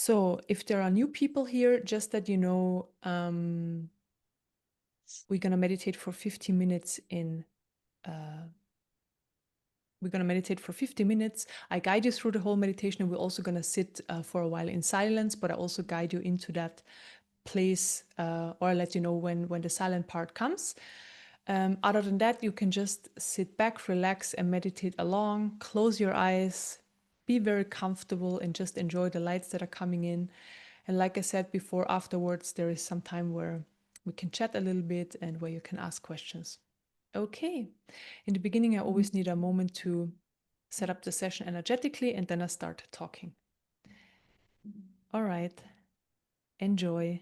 So if there are new people here, just that you know, we're going to meditate for 50 minutes in we're going to meditate for 50 minutes. I guide you through the whole meditation, and we're also going to sit for a while in silence, but I also guide you into that place, or let you know when the silent part comes. Other than that, you can just sit back, relax, and meditate along. Close your eyes, be very comfortable, and just enjoy the lights that are coming in. And like I said before, afterwards, there is some time where we can chat a little bit and where you can ask questions. Okay. In the beginning, I always need a moment to set up the session energetically, and then I start talking. All right. Enjoy.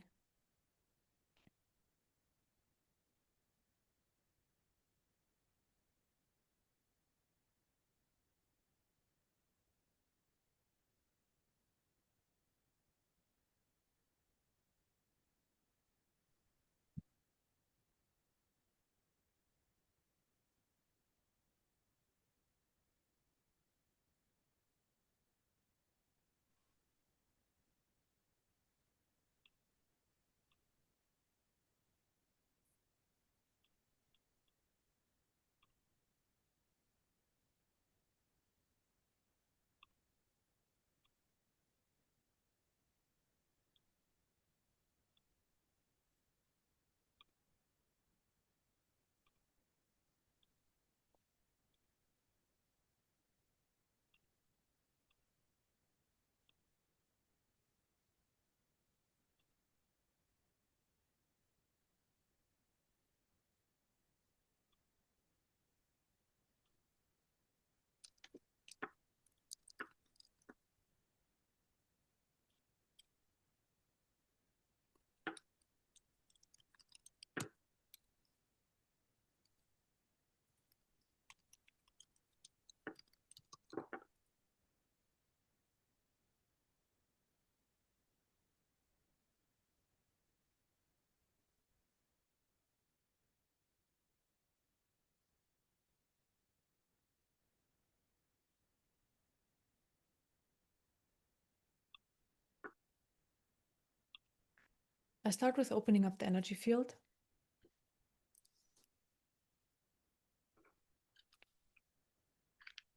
I start with opening up the energy field.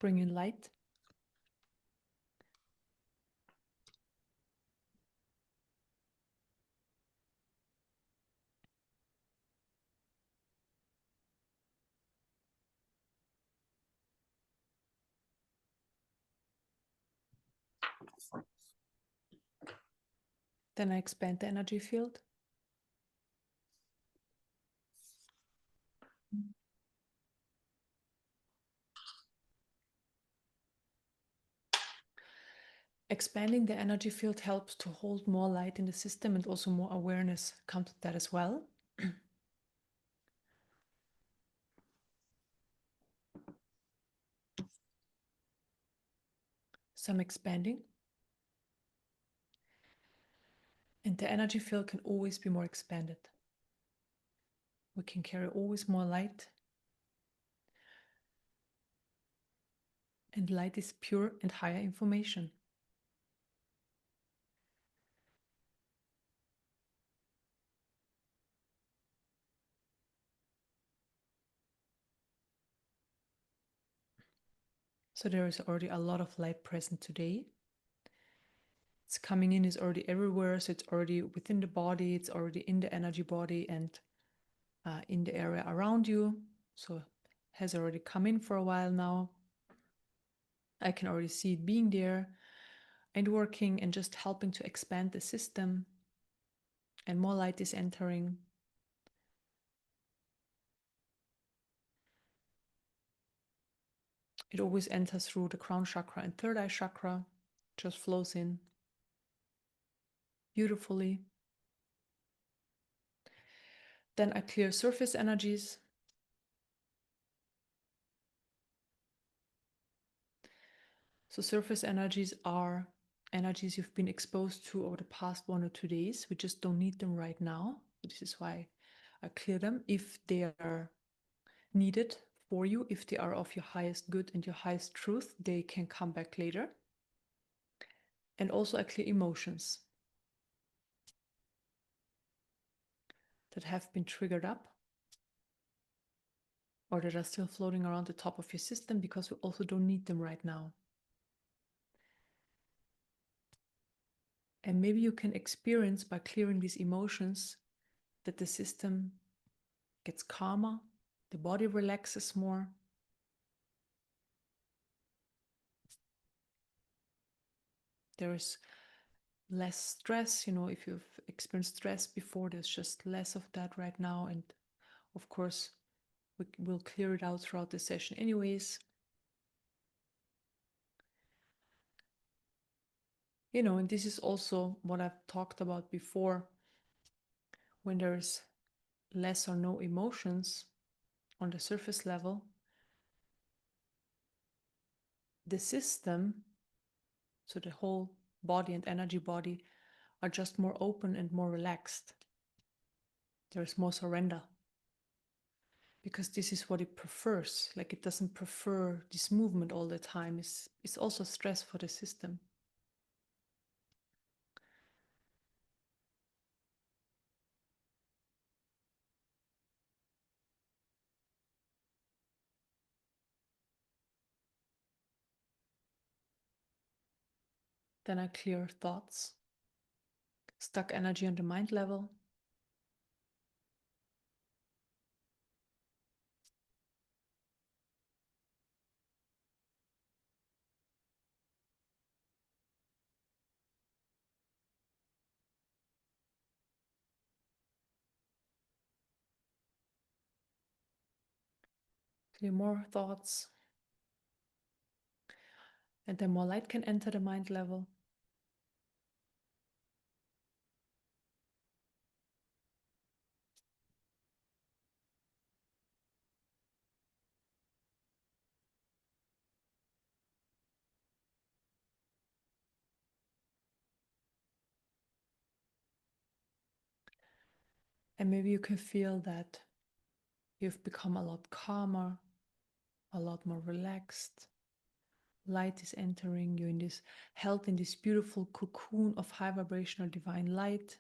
Bring in light. Then I expand the energy field. Expanding the energy field helps to hold more light in the system, and also more awareness comes with that as well. So I'm expanding. And the energy field can always be more expanded. We can carry always more light. And light is pure and higher information. So there is already a lot of light present today. It's coming in, is already everywhere. So it's already within the body, it's already in the energy body, and in the area around you. So it has already come in for a while now. I can already see it being there and working and just helping to expand the system. And more light is entering. It always enters through the crown chakra and third eye chakra, just flows in beautifully. Then I clear surface energies. So surface energies are energies you've been exposed to over the past 1 or 2 days. We just don't need them right now. This is why I clear them. If they are needed for you, if they are of your highest good and your highest truth, they can come back later. And also I clear emotions that have been triggered up or that are still floating around the top of your system, because we also don't need them right now. And maybe you can experience, by clearing these emotions, that the system gets calmer, the body relaxes more. There is less stress. If you've experienced stress before, there's just less of that right now. And of course, we'll clear it out throughout the session anyways. And this is also what I've talked about before. When there's less or no emotions on the surface level, the system, so the whole body and energy body, are just more open and more relaxed. There's more surrender. Because this is what it prefers. Like, it doesn't prefer this movement all the time. It's also stress for the system. Then I clear thoughts, stuck energy on the mind level. Clear more thoughts. And then more light can enter the mind level. And maybe you can feel that you've become a lot calmer, a lot more relaxed. Light is entering you in this, held in this beautiful cocoon of high vibrational divine light.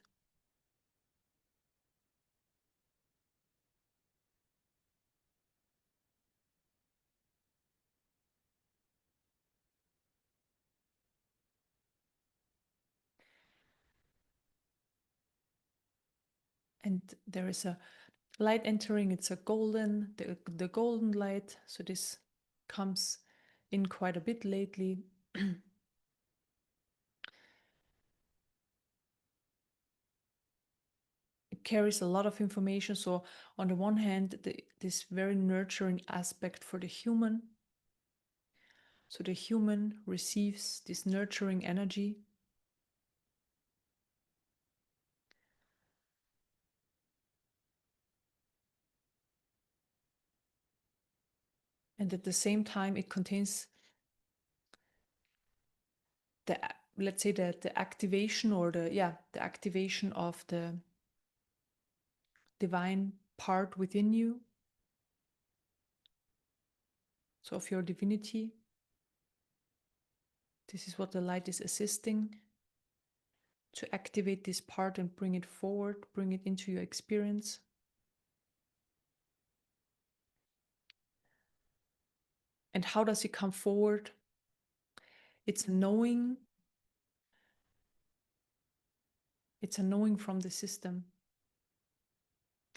And there is a light entering. It's a golden, the golden light. So this comes in quite a bit lately. It carries a lot of information. So on the one hand, this very nurturing aspect for the human. So the human receives this nurturing energy. And at the same time, it contains the, let's say, the activation, or the activation of the divine part within you. So of your divinity. This is what the light is assisting, to activate this part and bring it forward, bring it into your experience. And how does it come forward? It's a knowing. It's a knowing from the system.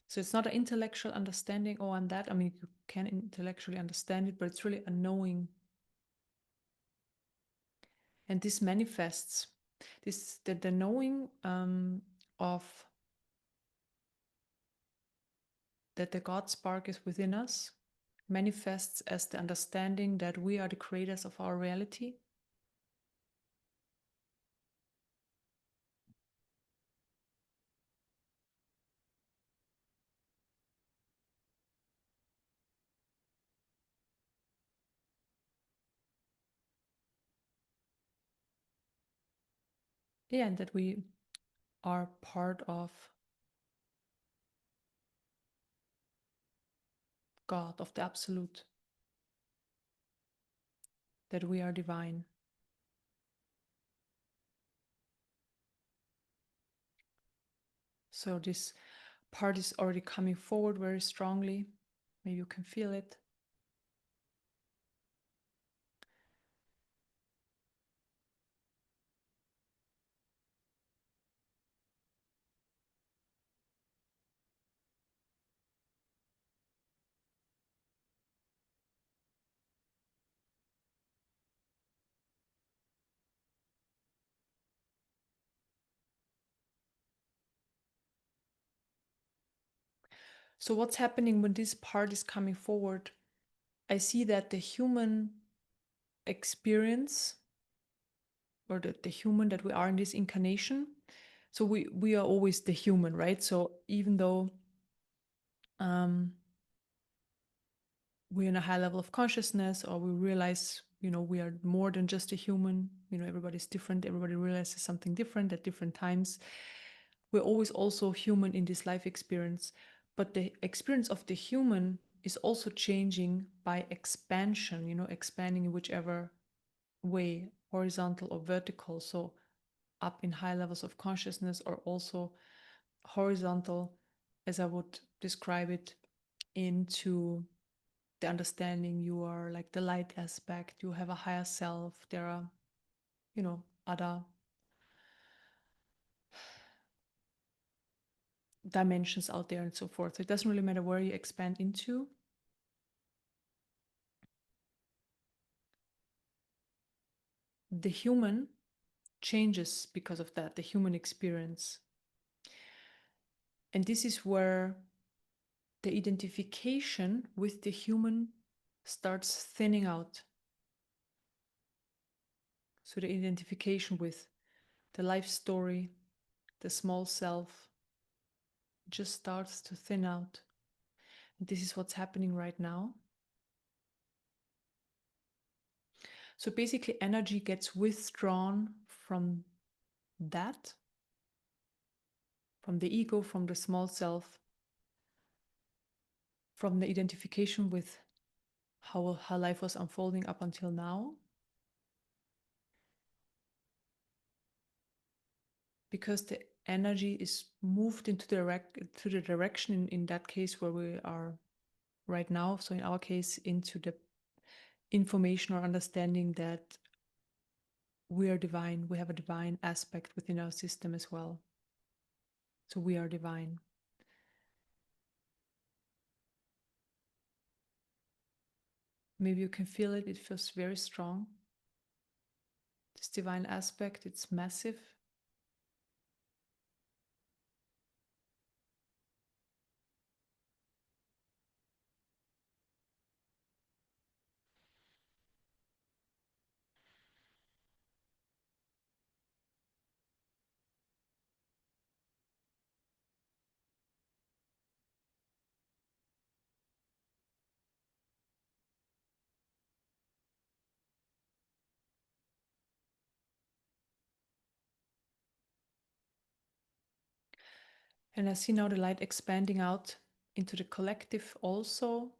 So it's not an intellectual understanding, oh, I'm that. I mean, you can intellectually understand it, but it's really a knowing. And this manifests, the knowing of that the God spark is within us, manifests as the understanding that we are the creators of our reality. Yeah, and that we are part of God, of the Absolute, that we are divine. So this part is already coming forward very strongly. Maybe you can feel it. So what's happening when this part is coming forward? I see that the human experience, or the human that we are in this incarnation, so we are always the human, right? So even though we're in a high level of consciousness, or we realize, we are more than just a human, everybody's different, everybody realizes something different at different times. We're always also human in this life experience, but the experience of the human is also changing by expansion, expanding in whichever way, horizontal or vertical. So up in high levels of consciousness, or also horizontal, as I would describe it, into the understanding you are like the light aspect, you have a higher self, there are, other dimensions out there and so forth. So it doesn't really matter where you expand into. The human changes because of that, the human experience. And this is where the identification with the human starts thinning out. So the identification with the life story, the small self, just starts to thin out. And this is what's happening right now. So basically, energy gets withdrawn from that, from the ego, from the small self, from the identification with how life was unfolding up until now. Because the energy is moved into to the direction, in that case, where we are right now. So in our case, into the information or understanding that we are divine. We have a divine aspect within our system as well. So we are divine. Maybe you can feel it. It feels very strong. This divine aspect, it's massive. And I see now the light expanding out into the collective also,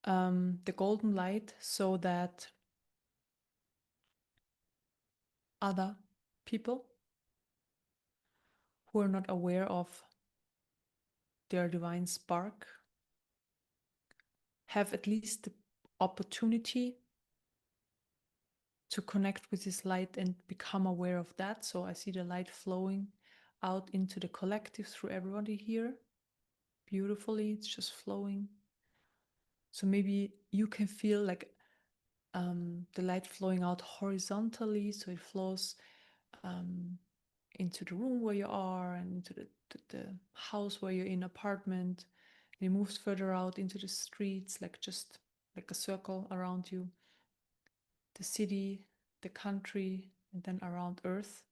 the golden light, so that other people who are not aware of their divine spark have at least the opportunity to connect with this light and become aware of that. So I see the light flowing out into the collective through everybody here. Beautifully, it's just flowing. So maybe you can feel like the light flowing out horizontally, so it flows into the room where you are, and into the house where you're in, apartment. And it moves further out into the streets, like just like a circle around you, the city, the country, and then around Earth.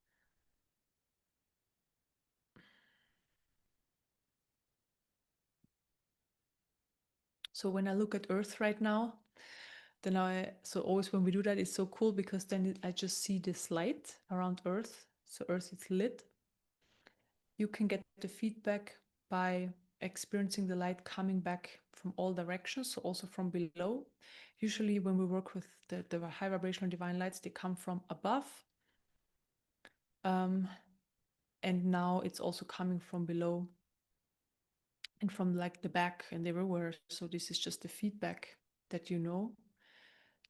So when I look at Earth right now, then so always when we do that, it's so cool, because then I just see this light around Earth. So Earth is lit. You can get the feedback by experiencing the light coming back from all directions, so also from below. Usually when we work with the high vibrational divine lights, they come from above. And now it's also coming from below and from like the back and everywhere. So this is just the feedback that you know.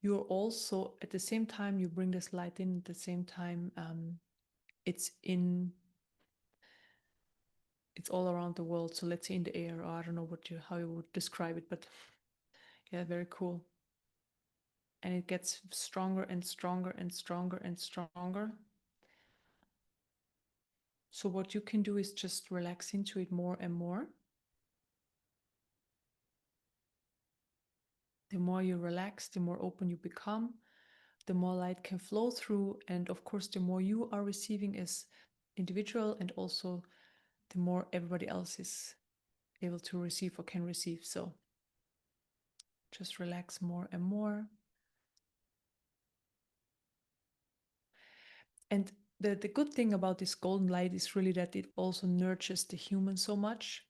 You're also, at the same time you bring this light in, at the same time it's all around the world. So let's say in the air, or I don't know how you would describe it, but yeah, very cool. And it gets stronger and stronger and stronger and stronger. So what you can do is just relax into it more and more. The more you relax, the more open you become, the more light can flow through. And of course, the more you are receiving as individual, and also the more everybody else is able to receive or can receive. So just relax more and more. And the good thing about this golden light is really that it also nurtures the human so much.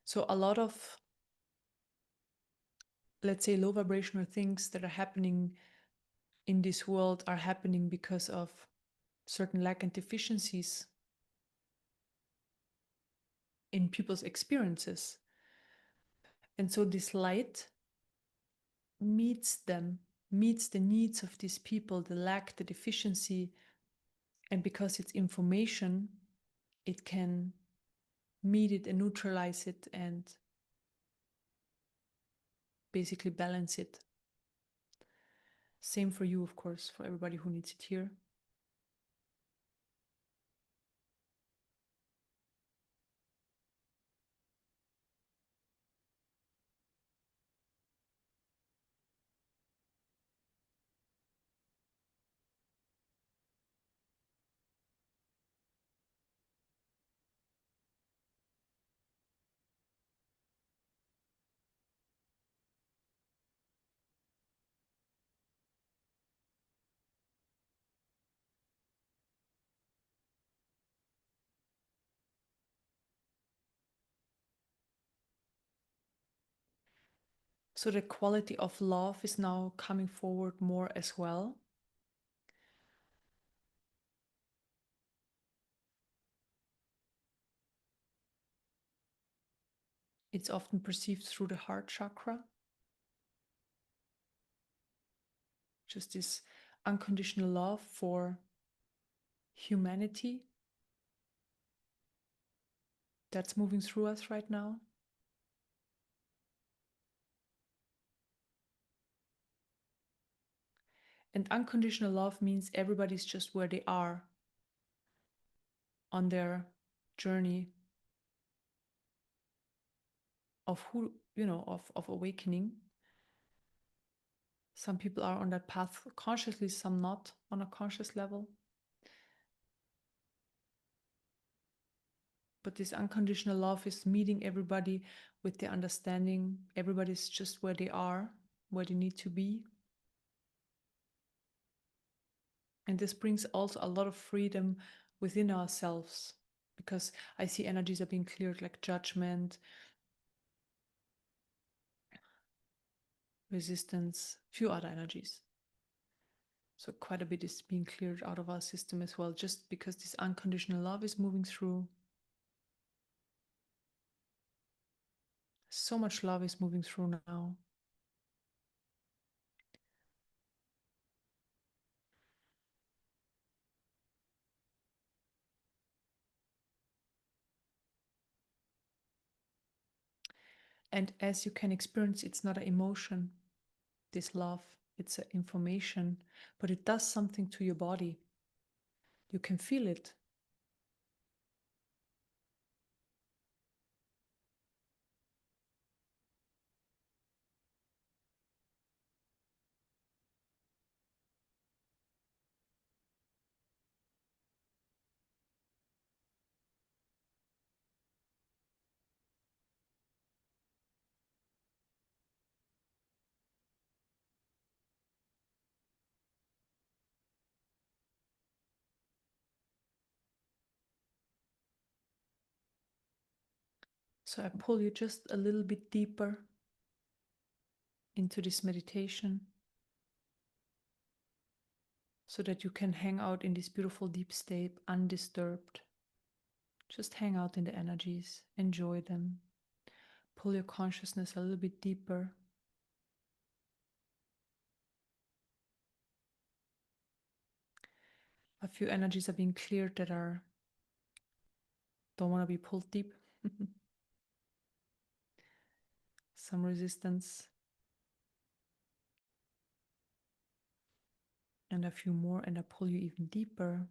So a lot of, let's say, low vibrational things that are happening in this world are happening because of certain lack and deficiencies in people's experiences. And so this light meets them, meets the needs of these people, the lack, the deficiency. And because it's information, it can meet it and neutralize it and basically balance it. Same for you, of course, for everybody who needs it here. So the quality of love is now coming forward more as well. It's often perceived through the heart chakra. Just this unconditional love for humanity that's moving through us right now. And unconditional love means everybody's just where they are on their journey of who, of awakening. Some people are on that path consciously, some not on a conscious level. But this unconditional love is meeting everybody with the understanding everybody's just where they are, where they need to be. And this brings also a lot of freedom within ourselves, because I see energies are being cleared, like judgment, resistance, few other energies. So quite a bit is being cleared out of our system as well, just because this unconditional love is moving through. So much love is moving through now. And as you can experience, it's not an emotion, this love, it's an information, but it does something to your body. You can feel it. So I pull you just a little bit deeper into this meditation so that you can hang out in this beautiful deep state undisturbed. Just hang out in the energies, enjoy them. Pull your consciousness a little bit deeper. A few energies are being cleared that are don't want to be pulled deep. Some resistance. And a few more, and I pull you even deeper.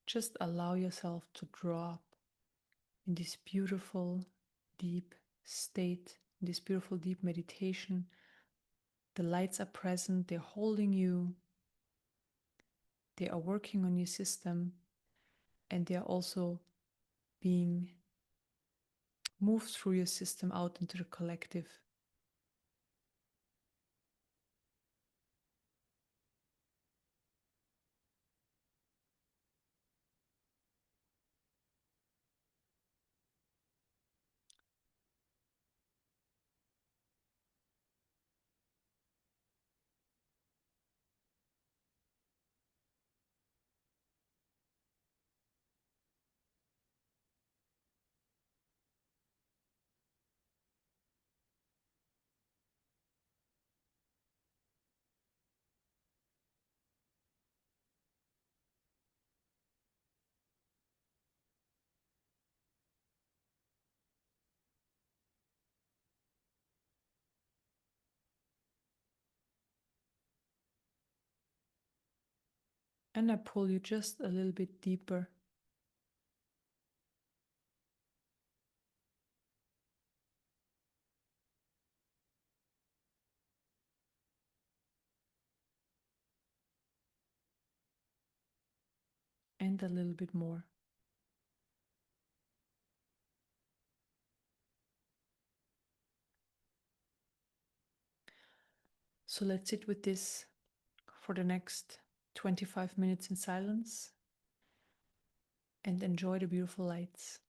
Just allow yourself to drop in this beautiful, deep state, in this beautiful, deep meditation. The lights are present, they're holding you, they are working on your system, and they are also being moved through your system out into the collective. And I pull you just a little bit deeper. And a little bit more. So let's sit with this for the next 25 minutes in silence and enjoy the beautiful lights.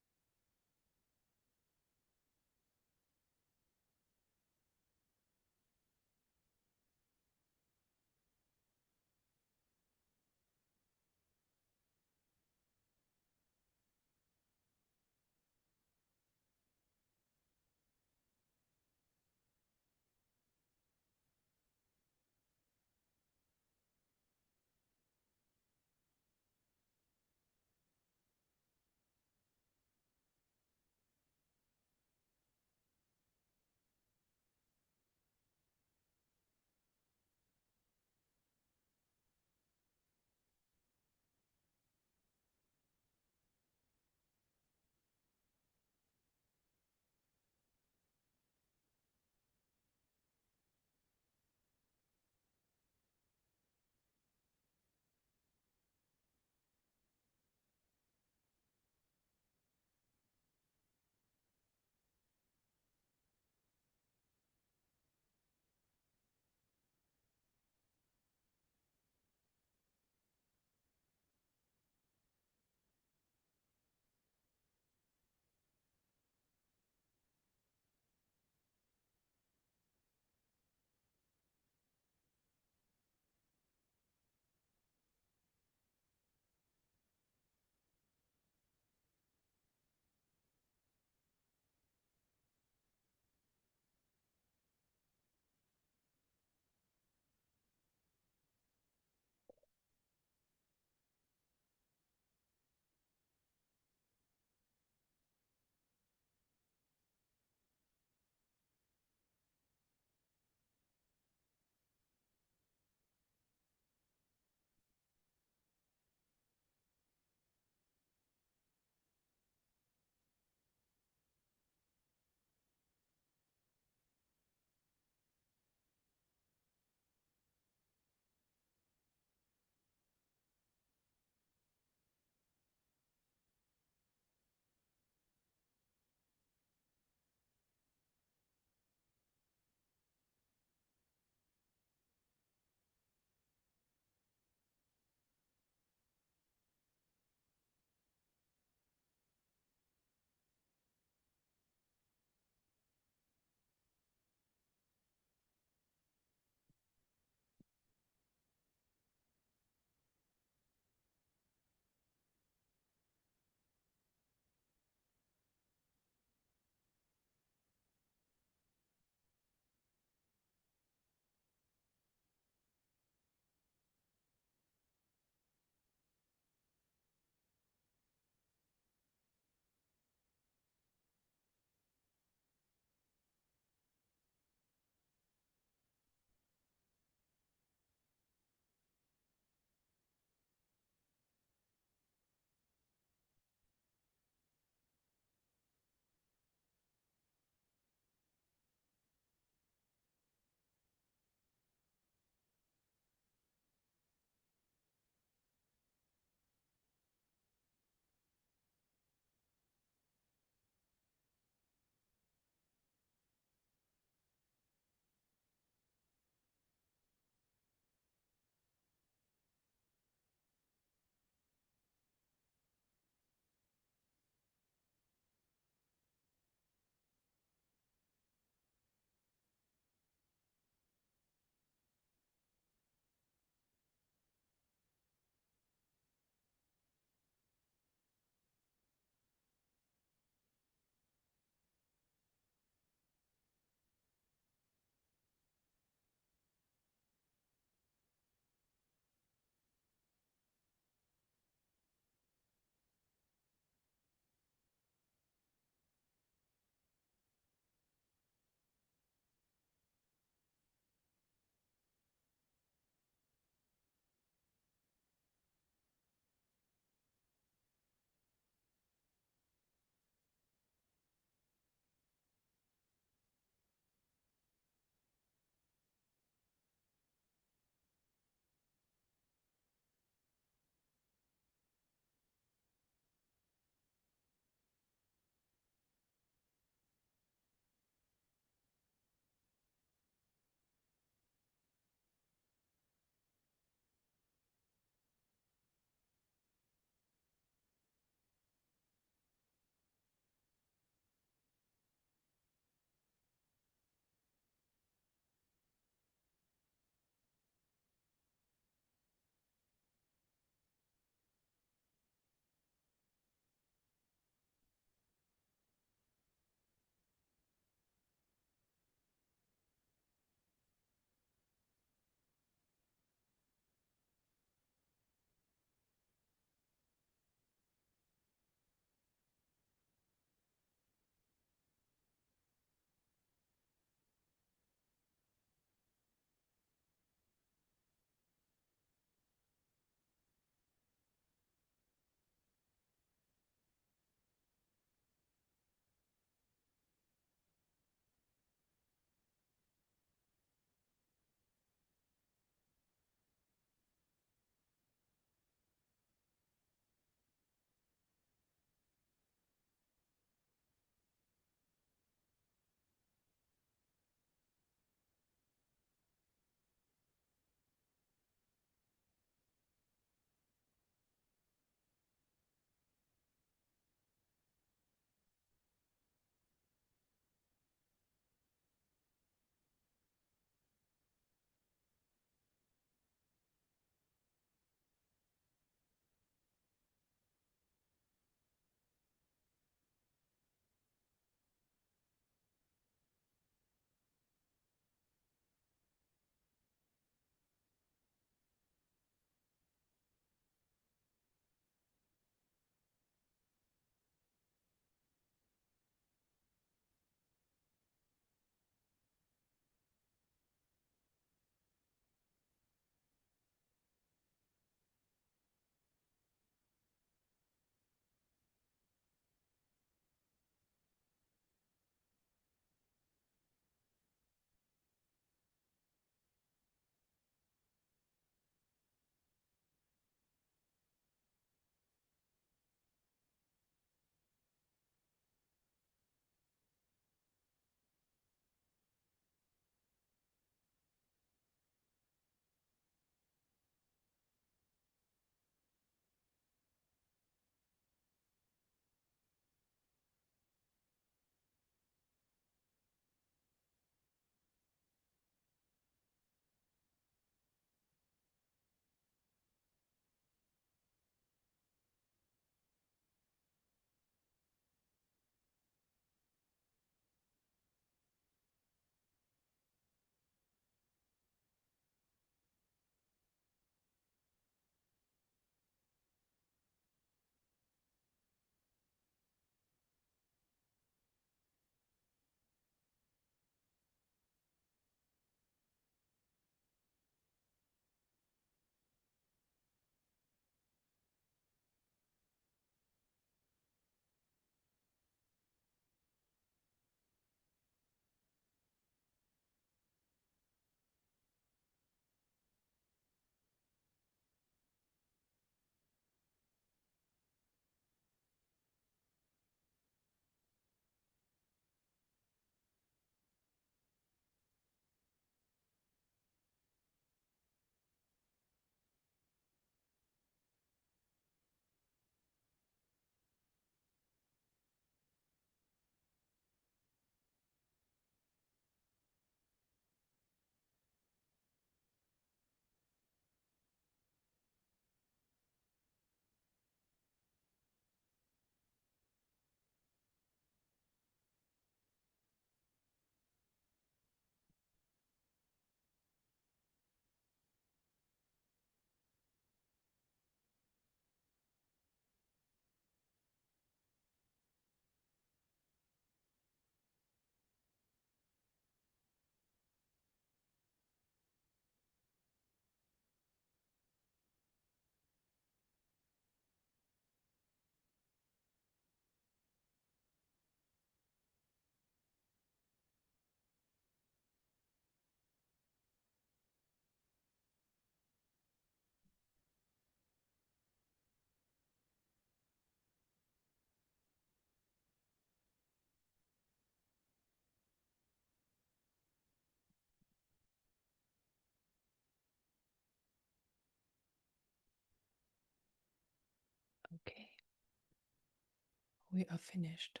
We are finished.